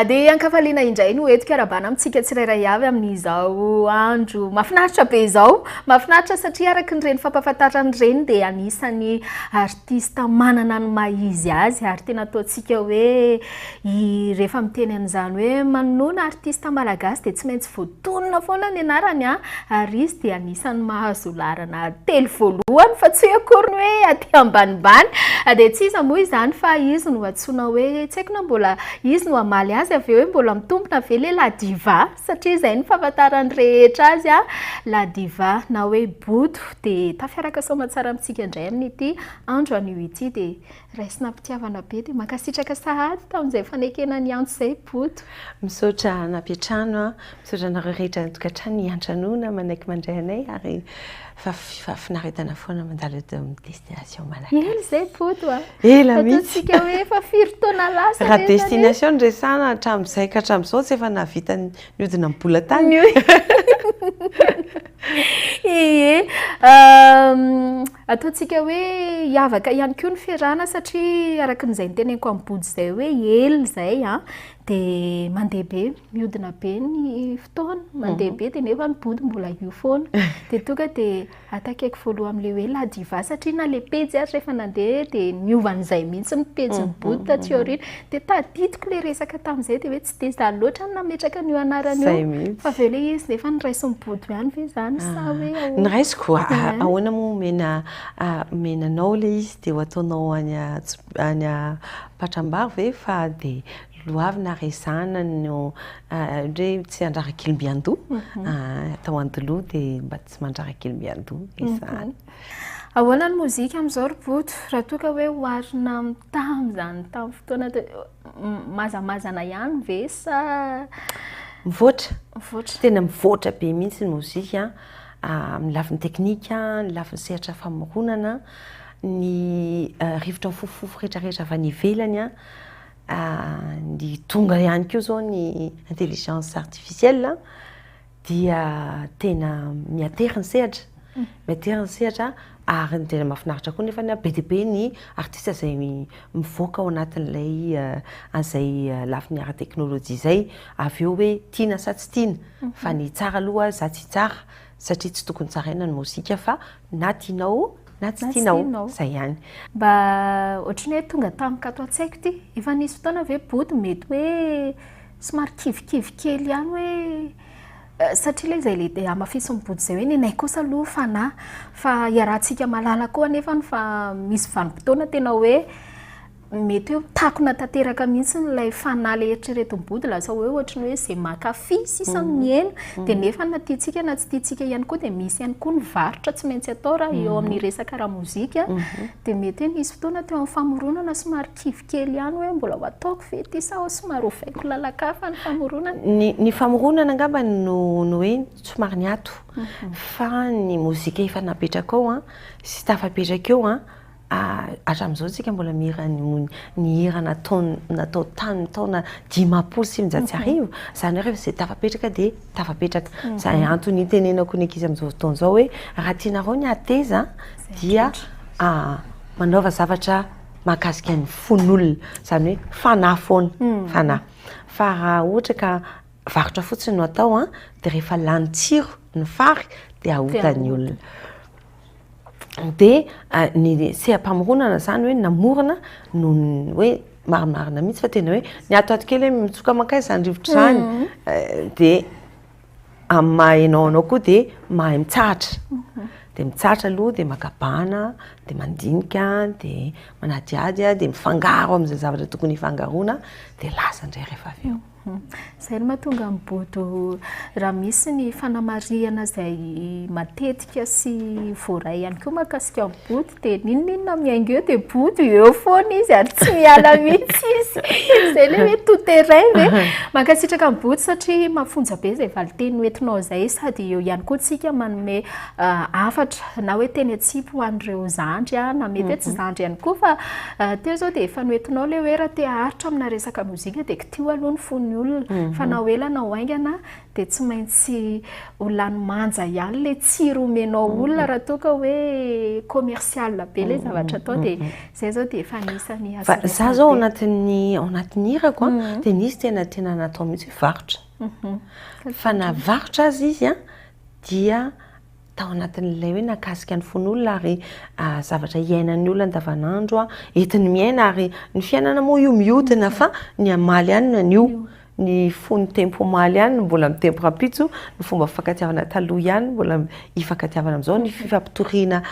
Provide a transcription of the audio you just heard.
dia ankafaliana indray no eto karabana amintsika tsirairay avy amin'izao andro mahafinaritra be izao. Mahafinaritra satria araka nireny fampahafantarana ireny dia anisan'ny artista manana ny maha-izy azy ary tena ataontsika hoe rehefa miteny an'izany hoe manoana artista malagasy dia tsy maintsy voatonona foana ny anarany ary izy dia anisan'ny mahazo larana telo voalohany fa tsy akory ny hoe aty ambanimbany dia tsy iza moa izany fa izy no antsoina hoe tsy haiko na mbola izy no amaly azy avy eo hoe mbola mitombona ve le la diva satria izay ny fahafantarany rehetra azy la diva na hoe bodo dia tafiaraka somatsara amintsika indray amin'ity andro anio ity dia raisina mpitiavana be dia mankasitraka sahady tamin'izay fanekena ny antso izay bodo misaotra nampiatrano misaotra nareo rehetra nytokantrano hiantranoana manaiky mandray anay ary fafinaretana foana mandalo eto amin'ny destination malagasy. Ela izay bodo ela mihitsy ataontsika hoe efa firy taona lasa raha destination ndresana hatramin'izay ka hatramin'izao tsy efa nahavita niodina mibola tany ataontsika hoe hiavaka ihany koa ny fiarahana satria araka n'izay niteneniko amin'ny bodo izay hoe ela izay dia mandeha be mihodina be ny fotoana mandeha be dia nefa ny bodo mbola io foana dia tonga dia atakaiky voaloha amin'ilay hoe la diva satria na le pejy ary rehefa nandeha dia niovan'izay mihitsy ny pejy ny bodo taty aoriana dia tadidiko le resaka tamin'izay dia hoe tsy dia zany loatra ny nametraka n'io anarany io fa aveo le izy nefa nyraiso ny bodo ihany ve zany sa hoe nyraisiko ahoana moa menanao le izy dia ho ataonao any Patrambar ve fa dia loavy na resana no hoe tsy andrarak'ilombiandoha atao andoloha dia mba tsy mandrarak'ilombiandoha izany. Ahoana ny mozika amin'izao ry bodo raha toka hoe oharina tamin'ny zany tamin'ny fotoana mazamazana ihany ve sa mivoatra tena mivoatra be mihitsy ny mozika amin'ny lafiny teknika, ny lafiny sehatra famoronana, ny rivotra mifofofo rehetrarehetra avy any ivelany ny tonga ihany koa zao ny intelligence artificielle dia tena miatery ny sehatra ary tena mahafinaritra koa nefa be dia be ny artiste izay mivoaka ao anatin'ilay an'izay lafiny ara-teknôlôjia izay avy eo hoe tiana sa tsy tiana fa ny tsara aloha za tsy tsara satria tsy tokony tsaraina ny mozika fa na tianao na tsy tianao izay ihany. Mba ohatrany hoe tonga tamika ato an-tsaiko ity efa nisy fotoana ve bodo mety hoe somary kivikivy kely ihany hoe satria le izay le amafisy ny bodo izay hoe nenay kosa aloha fanahy fa iarahantsika malala koa nefa fa misy vanim-potoana tena hoe mety hoe takona tanteraka mihitsy nylay fanahy le eritreretin'ny bodo lasa hoe ohatrany hoe izay mankafy sisa miena dia nefa na tiantsika na tsy tiantsika ihany koa dia misy ihany koa ny varotra tsy maintsy atao raha eo amin'ny resaka raha mozika dia mety hoe nisy fotoana teo amin'ny famoronana somary kivikely ihany hoe mbola ho ataoko ve ty sa somary hovaiko lalakafa ny famoronana. Ny famoronana angamba no hoe somary ny ato fa ny mozika efa napetraka ao sy tafapetraka eo hatramin'izao tsika mbola mihira ny hira natao taona 10 sivinjato sy arivo izany hoe rehefa izay tafapetraka dia tafapetraka izay antony tenenako ny ankizy amin'izao fotoana izao hoe raha tianareo ny ateza dia manaova zavatra mahakasika ny fon'olona izany hoe fanahy foana fanahy fa raha ohatra ka varotra fotsiny no atao dia rehefa lany tsiro ny fary dia ahota ny olona. Dia ny seha-pamoronana izany hoe namorona no hoe marimarina mihitsy fa tena hoe ny atoato kely hoe mitsoka mankay izany rivotra izany dia amin'ny mahaenao anao koa dia mahay mitsahatra dia mitsahatra aloha dia makabana dia mandinika dia manadiady dia mifangaro amin'izay zavatra tokony hifangaroana dia lasa indray rehefa avy eo. Izay no mahatonga amin'ny bodo raha misy ny fanamariana izay matetika sy voaray ihany koa mahakasika amin'ny bodo dia ninona miainga eo dia bodo eo foana izy ary tsy miala mihitsy izy izay le hoe tout terrain ve mankasitraka amin'ny bodo satria mahafonja be izay valiteny noentinao izay sady eo ihany koa tsika manome hafatra na hoe teny atsipy ho an'ireo zandry na mety hoe tsy zandry ihany koa fa teo izao dia efa noentinao le hoe raha te haharitra amina resaka mozika dia kitio aloha ny fonony olona fa na ela nao aingana dia tsy maintsy ho lany manja ihany le tsiro omenao olona raha toa ka hoe commercial be le zavatra atao dia zay zao dia efa anisany fa za zao ao anatin'ny irako dia nisy tena natao mihitsy varotra fa na varotra azy izy dia tao anatin'ilay hoe nakasika ny fon'olona ary zavatra iainan'ny olona andavanandro entiny miaina ary ny fiainana moa io mihodina fa ny amaly ihany nanio ny fony tempo omaly ihany mbola mitempo rapitso ny fomba fifankatiavana taloha ihany mbola hifankatiavana amin'izao ny fifampitoriana